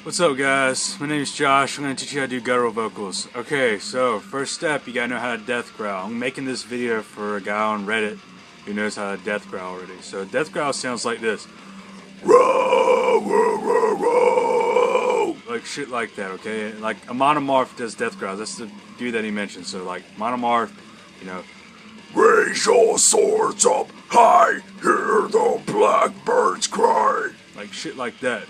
What's up, guys? My name is Josh. I'm going to teach you how to do guttural vocals. Okay, so first step, you gotta know how to death growl. I'm making this video for a guy on Reddit who knows how to death growl already. So death growl sounds like this. Like shit like that, okay? Like a monomorph does death growls. That's the dude that he mentioned. So like monomorph, you know, raise your swords up high, hear the blackbirds cry. Like shit like that.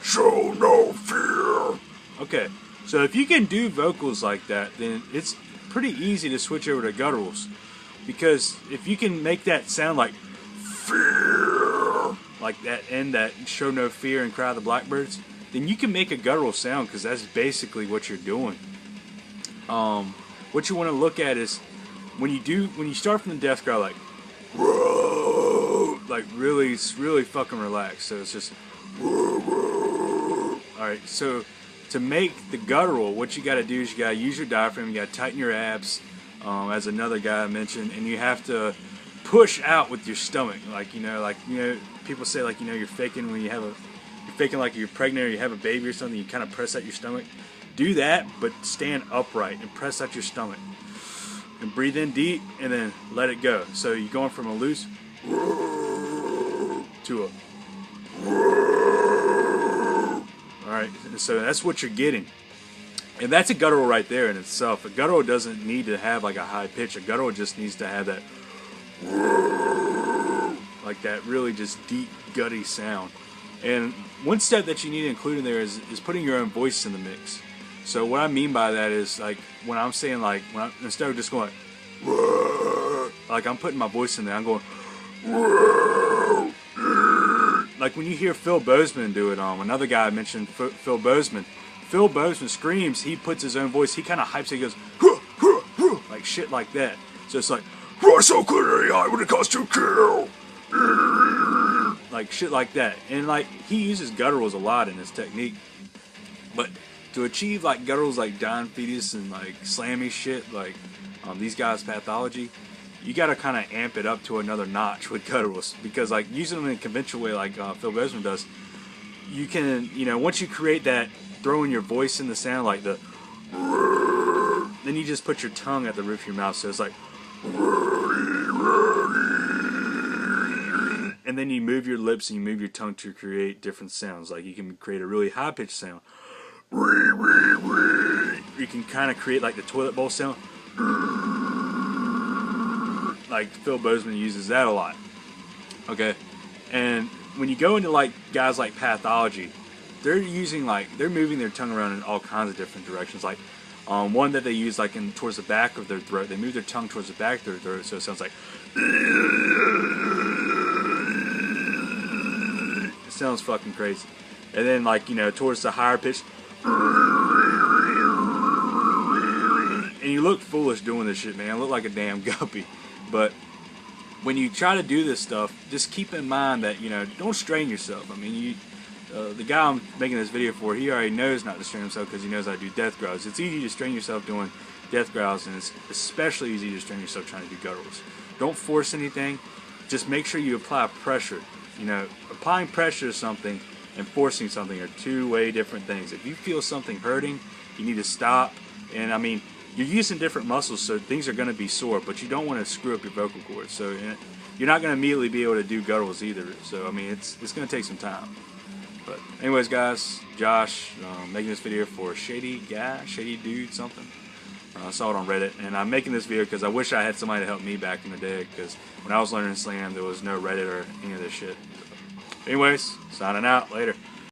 Show no fear. Okay, so if you can do vocals like that, then it's pretty easy to switch over to gutturals. Because if you can make that sound like fear, like that end, that show no fear and cry the blackbirds, then you can make a guttural sound, because that's basically what you're doing. What you want to look at is when you start from the death growl, like really fucking relaxed. So it's just alright, so to make the guttural, what you gotta do is you gotta use your diaphragm, you gotta tighten your abs, as another guy mentioned, and you have to push out with your stomach. Like people say, like, you're faking when you're faking like you're pregnant or you have a baby or something, you kind of press out your stomach. Do that, but stand upright and press out your stomach. And breathe in deep and then let it go. So you're going from a loose to a. Alright, so that's what you're getting. And that's a guttural right there in itself. A guttural doesn't need to have like a high pitch. A guttural just needs to have that, like that really just deep, gutty sound. And one step that you need to include in there is putting your own voice in the mix. So what I mean by that is, like, when I'm saying, like, instead of just going like I'm putting my voice in there, I'm going like when you hear Phil Bozeman do it. Another guy mentioned Phil Bozeman. Phil Bozeman screams, he puts his own voice, he kind of hypes it, he goes like shit like that. So it's like, rise so clear AI when it comes to kill, like shit like that. And like he uses gutturals a lot in his technique, but to achieve like gutturals like Don Fetus and like slammy shit like these guys' Pathology, you gotta kind of amp it up to another notch with gutturals, because like using them in a conventional way like Phil Bozeman does, you can, once you create that, throwing your voice in the sound like the, then you just put your tongue at the roof of your mouth, so it's like, and then you move your lips and you move your tongue to create different sounds. Like you can create a really high pitched sound. You can kind of create like the toilet bowl sound. Like Phil Bozeman uses that a lot. Okay, and when you go into like guys like Pathology, they're moving their tongue around in all kinds of different directions. Like one that they use like towards the back of their throat, they move their tongue towards the back of their throat, so it sounds like, it sounds fucking crazy. And then like towards the higher pitch, and you look foolish doing this shit, man. I look like a damn guppy. But when you try to do this stuff, just keep in mind that, don't strain yourself. I mean, the guy I'm making this video for, he already knows not to strain himself because he knows how to do death growls. It's easy to strain yourself doing death growls, and it's especially easy to strain yourself trying to do gutturals. Don't force anything. Just make sure you apply pressure. Applying pressure to something and forcing something are two way different things. If you feel something hurting, you need to stop. And I mean, you're using different muscles, so things are going to be sore, but you don't want to screw up your vocal cords. So you're not going to immediately be able to do gutturals either. So I mean, it's going to take some time. But anyways, guys, Josh, making this video for a shady guy, shady dude, something. I saw it on Reddit, and I'm making this video because I wish I had somebody to help me back in the day, because when I was learning slam, there was no Reddit or any of this shit. So, anyways, signing out. Later.